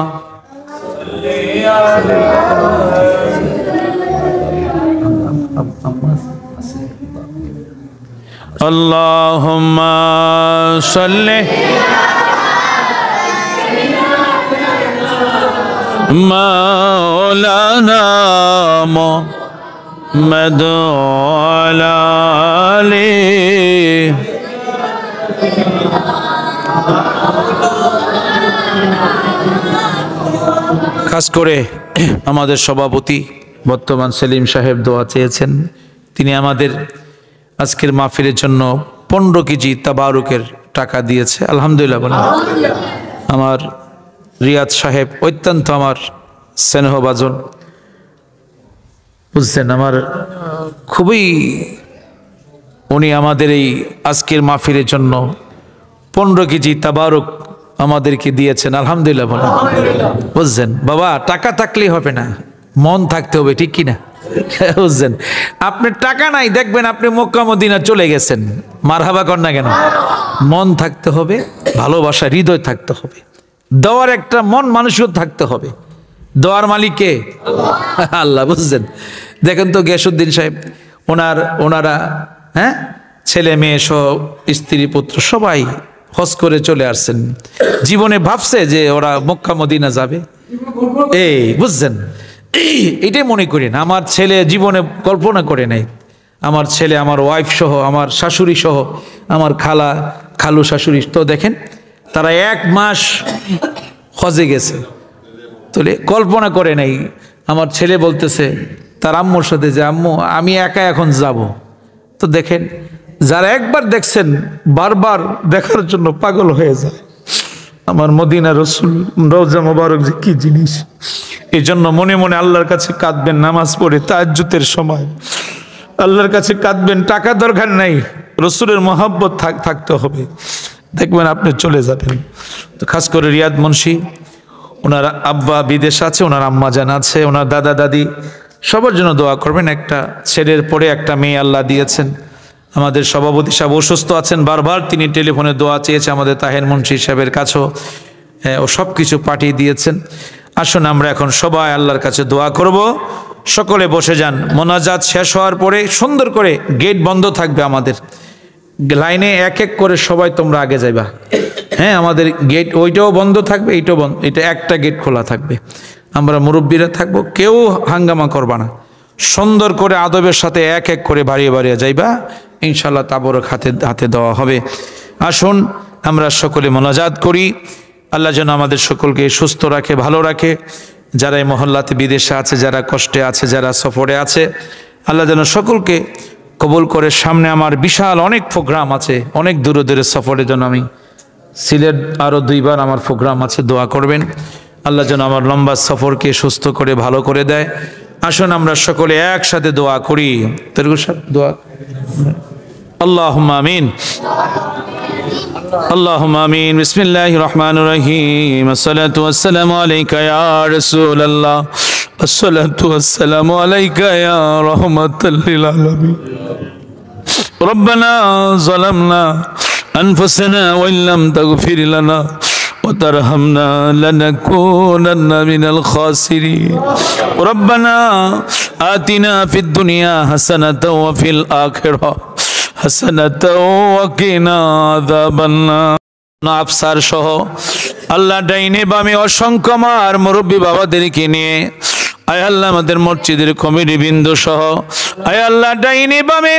আল্লাহুম্মা সাল্লি মাওলানা মুহাম্মাদ ওয়া আলি খাস করে আমাদের সভাপতি বর্তমান সেলিম সাহেব দোয়া চেয়েছেন। তিনি আমাদের আজকের মাহফিলের জন্য 15 কেজি তাবারুকের টাকা দিয়েছে, আলহামদুলিল্লাহ বলেন। আমার রিয়াদ সাহেব অত্যন্ত আমার স্নেহভাজন, বুঝছেন, আমার খুবই, উনি আমাদের এই আজকের মাহফিলের জন্য 15 কেজি তাবারুক আমাদেরকে দিয়েছেন, আলহামদুলিল্লাহ বলেন। বুঝছেন বাবা, টাকা থাকলেই হবে না, মন থাকতে হবে, ঠিক কিনা? বুঝছেন, আপনার টাকা নাই, দেখবেন আপনি মক্কা মদিনা চলে গেছেন, মারহাবা কর না কেন? মন থাকতে হবে, ভালোবাসা হৃদয় থাকতে হবে, দেওয়ার একটা মন মানুষও থাকতে হবে। দেওয়ার মালিক কে? আল্লাহ। বুঝছেন, দেখেন তো গিয়াসউদ্দিন সাহেব, ওনারা হ্যাঁ, ছেলে মেয়ে সহ স্ত্রী পুত্র সবাই হজ করে চলে আসছেন। জীবনে ভাবছে যে ওরা মক্কা মদিনা যাবে? এই বুঝছেন, এটাই মনে করেন। আমার ছেলে জীবনে কল্পনা করে নাই, আমার ছেলে, আমার ওয়াইফ সহ, আমার শাশুড়ি সহ, আমার খালু শাশুড়ি, তো দেখেন তারা 1 মাস হজে গেছে, তাহলে কল্পনা করে নাই। আমার ছেলে বলতেছে তার আম্মুর সাথে যে আম্মু আমি একা এখন যাব। তো দেখেন, যারা একবার দেখছেন বারবার দেখার জন্য পাগল হয়ে যায়। আমার মদিনা রসুল রওজা মোবারক যে কি জিনিস, এই জন্য মনে মনে আল্লাহর কাছে কাঁদবেন, নামাজ পড়ে তাহাজ্জুদের সময় আল্লাহর কাছে কাঁদবেন। টাকা দরকার নাই, রসুলের মহব্বত থাকতে হবে, দেখবেন আপনি চলে যাবেন। তো খাস করে রিয়াদ মুন্সি, ওনার আব্বা বিদেশ আছে, ওনার আম্মা জান আছে, ওনার দাদা দাদি, সবার জন্য দোয়া করবেন। একটা ছেলের পরে একটা মেয়ে আল্লাহ দিয়েছেন। আমাদের সভাপতি সাহেব অসুস্থ আছেন, বারবার তিনি টেলিফোনে দোয়া চেয়েছে আমাদের তাহের মুন্সি সাহেবের কাছেও, ও সব কিছু পাঠিয়ে দিয়েছেন। আসুন আমরা এখন সবাই আল্লাহর কাছে দোয়া করব। সকলে বসে যান। মোনাজাত শেষ হওয়ার পরে সুন্দর করে গেট বন্ধ থাকবে, আমাদের লাইনে এক এক করে সবাই তোমরা আগে যাইবা। হ্যাঁ, আমাদের গেট ওইটাও বন্ধ থাকবে, এইটাও বন্ধ, এটা একটা গেট খোলা থাকবে। আমরা মুরব্বীরা থাকবো, কেউ হাঙ্গামা করবা না, সুন্দর করে আদবের সাথে এক এক করে বাড়িয়ে বাড়িয়ে যাইবা, ইনশাল্লাহ তাবরক হাতে দেওয়া হবে। আসুন আমরা সকলে মোনাজাত করি। আল্লাহ যেন আমাদের সকলকে সুস্থ রাখে, ভালো রাখে। যারা এই মহল্লাতে বিদেশে আছে, যারা কষ্টে আছে, যারা সফরে আছে, আল্লাহ যেন সকলকে কবুল করে। সামনে আমার বিশাল অনেক প্রোগ্রাম আছে, অনেক দূরে দূরে সফরে, যেন আমি সিলেট আরও 2 বার আমার প্রোগ্রাম আছে, দোয়া করবেন। আল্লাহ যেন আমার লম্বা সফরকে সুস্থ করে ভালো করে দেয়। আসুন আমরা সকলে একসাথে দোয়া করি। দোয়া, আল্লাহুম্মা আমিন, আল্লাহুম্মা আমিন। বিসমিল্লাহির রহমানির রহিম। আসসালাতু ওয়াসসালামু আলাইকা ইয়া রাসূলুল্লাহ, আসসালাতু ওয়াসসালামু আলাইকা ইয়া রাহমাতাল লিল আলামিন। রব্বানা যালামনা আনফুসানা ওয়া ইল্লাম তাগফির লানা وترحمنا لنكونن من الخاسرين ربنا آتنا في الدنيا حسنة وفي الآخرة حسنة وقنا عذاب النار আফসার সহ আল্লাহ ডাইনে বামে অসংখ্য মার মুরব্বী বাবাদেরকে নিয়ে আয় আল্লাহ আমাদের মসজিদের কমিটি বৃন্দ সহ আয় আল্লাহ ডাইনে বামে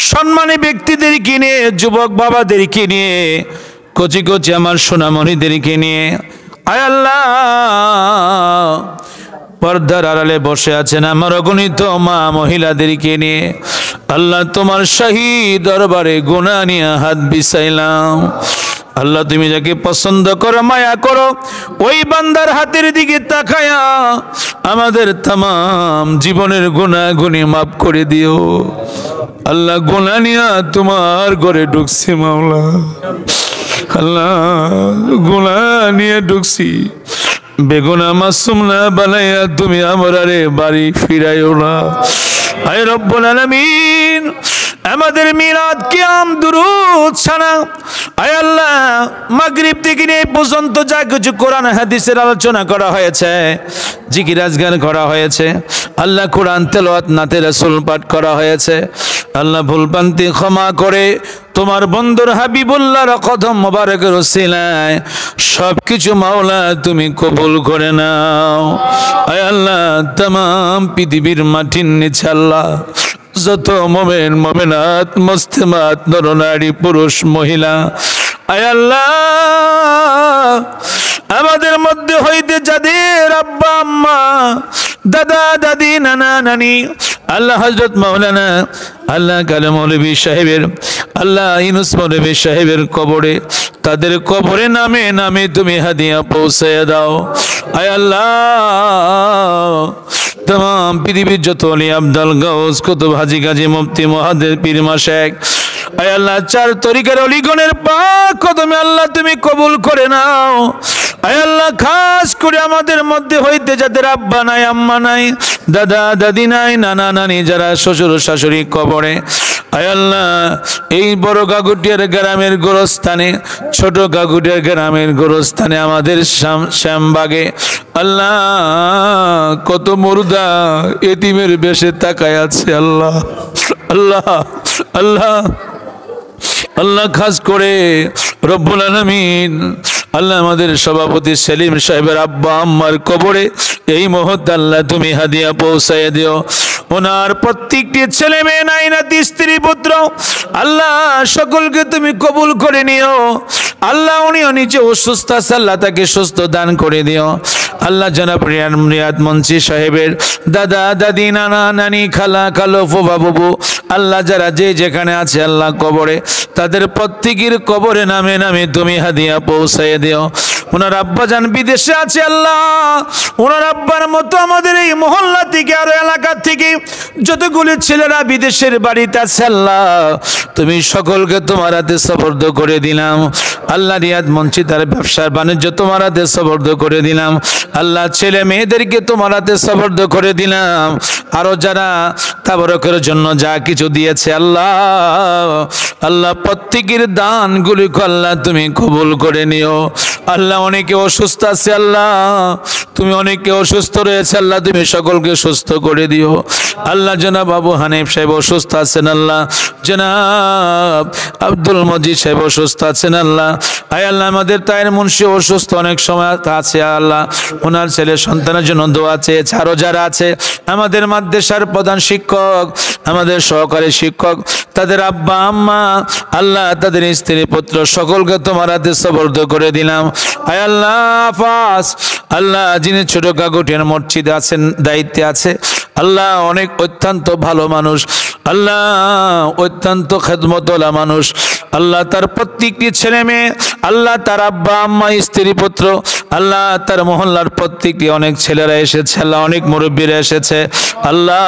সম্মানী ব্যক্তিদেরকে নিয়ে যুবক বাবাদেরকে নিয়ে কচি কচি আমার সোনামণিদেরকে নিয়ে আয় আল্লাহ পর্দার আড়ালে বসে আছেন আমার অগণিত মা মহিলাদেরকে নিয়ে আল্লাহ তোমার শাহী দরবারে গুনাহ নিয়ে হাত বিছাইলাম আল্লাহ তুমি যাকে পছন্দ করো মায়া করো ওই বান্দার হাতের দিকে তাকায়া আমাদের तमाम জীবনের গুনাহগুনি মাফ করে দিও আল্লাহ গুনাহ নিয়ে তোমার ঘরে ঢুকছি মাওলা আল্লাহ গুনাহ নিয়ে ঢুকছি বেগুনা মাসুম না বানাইয়া তুমি আমারে বাড়ি ফিরাইও না আয় রব্বুল আলামিন আমাদের মিলাদ কিয়াম দুরূদ সানা আয় আল্লাহ মাগরিব থেকে নিয়ে পর্যন্ত যা কিছু কোরআন হাদিসের আলোচনা করা হয়েছে জিকির আজগার করা হয়েছে আল্লাহ কোরআন তেলাওয়াত নাতে রাসূল পাঠ করা হয়েছে আল্লাহ ভুলভ্রান্তি ক্ষমা করে তোমার বন্ধুর হাবিবুল্লাহর কদম মোবারকের ওসিলায় সবকিছু মাওলা তুমি কবুল করে নাও আয় আল্লাহ तमाम পৃথিবীর মাটির নিচে আল্লাহ যত মুমিন মুমিনাত মুসলিমাত নরনারী পুরুষ মহিলা আয় আল্লাহ আমাদের মধ্যে হইতে যাদের আব্বা আম্মা দাদা দাদি নানা নানি আল্লাহ হযরত মাওলানা আল্লাহ কালে মৌলভী সাহেবের আল্লাহ ইউনুস মৌলভী সাহেবের কবরে তাদের কবরে নামে নামে তুমি হাদিয়া পৌঁছে দাও আয় আল্লাহ तमाम পৃথিবীর যত ওলি আব্দুল গাউস কুতুব হাজী গাজী মুফতি মুহাদ্দিস পীর মাশায়েখ আয় আল্লাহ চার তরিকার ওলিগণের পাক কদমে আল্লাহ তুমি কবুল করে নাও আয় আল্লাহ খাস করে আমাদের মধ্যে হইতে যাদের আব্বা নাই আম্মা নাই দাদা দাদি নাই নানা নানি যারা শ্বশুর শাশুড়ি কবরে আয় আল্লাহ এই বড় গাগুটিয়ার গ্রামের গোরস্থানে ছোট গাগুটিয়ার গ্রামের গোরস্থানে আমাদের শ্যামবাগে আল্লাহ কত মুর্দা এতিমের বেশে তাকায় আছে আল্লাহ আল্লাহ আল্লাহ আল্লাহ খাস করে রব্বুল আলামিন আল্লাহ আমাদের সভাপতি সেলিম সাহেবের আব্বা আম্মার কবরে এই মুহূর্তে আল্লাহ তুমি হাদিয়া পৌঁছায় দিও ওনার প্রত্যেকটি ছেলে মেয়ে নাই নাতি স্ত্রী পুত্র আল্লাহ সকলকে তুমি কবুল করে নিও আল্লাহ উনিও নিচে অসুস্থ আছে আল্লাহ তাকে সুস্থ দান করে দিও আল্লাহ জনাব রিয়াদ মুন্সি সাহেবের দাদা দাদি নানা নানি খালা খালো ফুফা বুবু আল্লাহ যারা যে যেখানে আছে আল্লাহ কবরে তাদের প্রত্যেকের কবরে নামে নামে তুমি হাদিয়া পৌঁছায় দিও ওনার আব্বা জান বিদেশে আছে আল্লাহ ওনার আব্বার মতো আমাদের এই মহল্লা থেকে আর এলাকা থেকে যতগুলো ছেলেরা বিদেশের বাড়িতে আছে আল্লাহ তুমি সকলকে তোমার হাতে সুপর্দ করে দিলাম আল্লাহ রিয়াদ মুন্সি তার ব্যবসার বাণিজ্য তোমার হাতে সুপর্দ করে দিলাম আল্লাহ ছেলে মেয়েদেরকে তোমার হাতে সুপর্দ করে দিলাম আরো যারা তাবরকের জন্য যা কিছু দিয়েছে আল্লাহ আল্লাহ প্রত্যেকের দানগুলিকে আল্লাহ তুমি কবুল করে নিও আল্লাহ অনেকে অসুস্থ আছে আল্লাহ তুমি অনেকে অসুস্থ রয়েছে আল্লাহ তুমি সকলকে সুস্থ করে দিও আল্লাহ জনাব আবু হানিফ সাহেব অসুস্থ আছেন আল্লাহ জনাব আব্দুল মজিদ সাহেব অসুস্থ আছেন আল্লাহ আয় আল্লাহ আমাদের তায়ের মুন্সি অসুস্থ অনেক সময় আছে আল্লাহ ওনার ছেলে সন্তানের জন্য দোয়া চেয়েছে আরো যারা আছে আমাদের মাদ্রাসার প্রধান শিক্ষক আমাদের সহকারী শিক্ষক তাদের আব্বা আম্মা আল্লাহ তাদের স্ত্রী পুত্র সকলকে তোমার হাতে সুপর্দ করে দিলাম আয় আল্লাহ ফাস আল্লাহ যিনি ছোট গাগুটিয়ার মসজিদে আছেন দায়িত্বে আছে আল্লাহ অনেক অত্যন্ত ভালো মানুষ আল্লাহ অত্যন্ত খেদমতওয়ালা মানুষ আল্লাহ তার প্রত্যেকটি ছেলে মেয়ে আল্লাহ তার আব্বা আম্মা স্ত্রী পুত্র আল্লাহ তার মহল্লার প্রত্যেকটি অনেক ছেলেরা এসেছে আল্লাহ অনেক মুরব্বীরা এসেছে আল্লাহ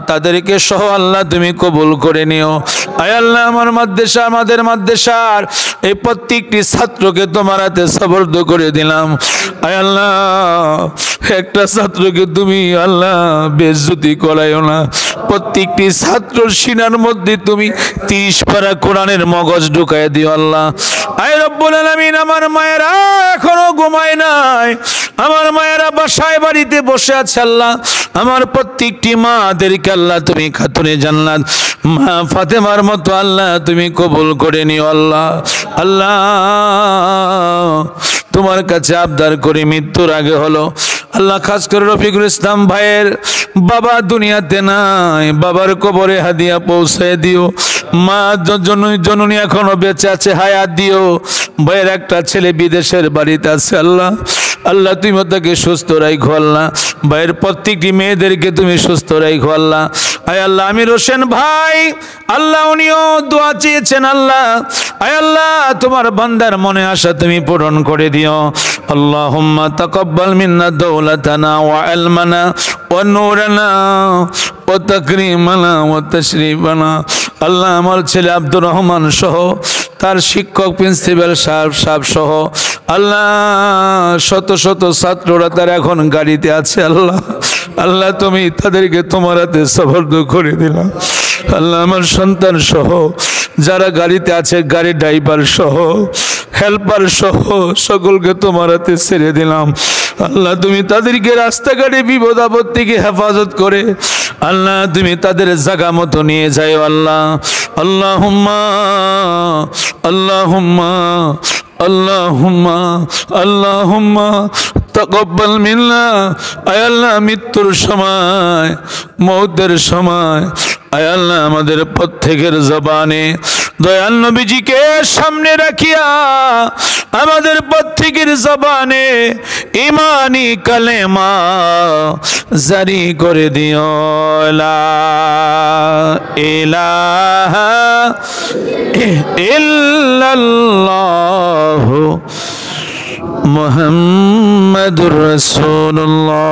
তাদেরকে সহ আল্লাহ তুমি কবুল করে নিও আয় আল্লাহ আমার মাদ্রাসা আমাদের মাদ্রাসার এই প্রত্যেকটি ছাত্রকে তোমার হাতে সুপর্দ করে দিলাম আয় আল্লাহ একটা ছাত্রকে তুমি আল্লাহ বেইজ্জতি করাইও না। প্রত্যেকটি ছাত্রর সিনার মধ্যে তুমি 30 পারা কোরআনের মগজ ঢুকায় দিও আল্লাহ। আয় রব্বুল আলামিন, আমার মায়েরা এখনো ঘুমায় নাই, আমার মায়েরা বাসায় বাড়িতে বসে আছে আল্লাহ। আমার প্রত্যেকটি মাদেরকে আল্লাহ তুমি খাতুনে জান্নাত মা ফাতেমার মতো আল্লাহ তুমি কবুল করে নিও আল্লাহ। আল্লাহ তোমার কাছে আবদার করে মৃত্যুর আগে হলো আল্লাহ, খাস করে রফিকুল ইসলাম ভাইয়ের বাবা দুনিয়াতে নাই, বাবার কবরে হাদিয়া পৌঁছায় দিও। মা জননী এখনো বেঁচে আছে, হায়াত দিও। ভাইয়ের একটা ছেলে বিদেশের বাড়িতে আছে আল্লাহ, আল্লাহ তুমি তাকে সুস্থ রাখো আল্লাহ। ভাইয়ের প্রত্যেকটি মেয়েদেরকে তুমি সুস্থ রাখো আল্লাহ। আয় আল্লাহ, আমির হোসেন ভাই আল্লাহ উনিও দোয়া চেয়েছেন আল্লাহ। আয় আল্লাহ, তোমার বান্দার মনে আশা তুমি পূরণ করে দিও। আল্লাহুম্মা তাকাব্বাল মিন্না দাওলাতানা ওয়া ইলমানা ওয়া নূরানা ওয়া তাকরিমানা ওয়া তাশরিফানা। আল্লাহ, আমার ছেলে আব্দুর রহমান সহ তার শিক্ষক প্রিন্সিপাল সাহেব সহ আল্লাহ শত শত ছাত্ররা তার এখন গাড়িতে আছে আল্লাহ। আল্লাহ তুমি তাদেরকে তোমার হাতে সুপর্দ করে দিলাম আল্লাহ। আমার সন্তান সহ যারা গাড়িতে আছে, গাড়ি ড্রাইভার সহ হেল্পার সহ সকলকে তোমার হাতে ছেড়ে দিলাম আল্লাহ। তুমি তাদেরকে রাস্তাঘাটে বিপদ আপদ থেকে হেফাজত করে আল্লাহ তুমি তাদের জায়গা মতো নিয়ে যাও আল্লাহ। আল্লাহুম্মা আল্লাহুম্মা আল্লাহুম্মা আল্লাহুম্মা তাকাব্বাল মিন্না। আয় আল্লাহ, মৃত্যুর সময় মওতের সময় আয় আল্লাহ আমাদের প্রত্যেকের জবানে দয়াল নবীজিকে সামনে রাখিয়া আমাদের প্রত্যেকের জবানে ঈমানি কালেমা জারি করে দিও। লা ইলাহা ইল্লাল্লাহু মুহাম্মাদুর রাসূলুল্লাহ।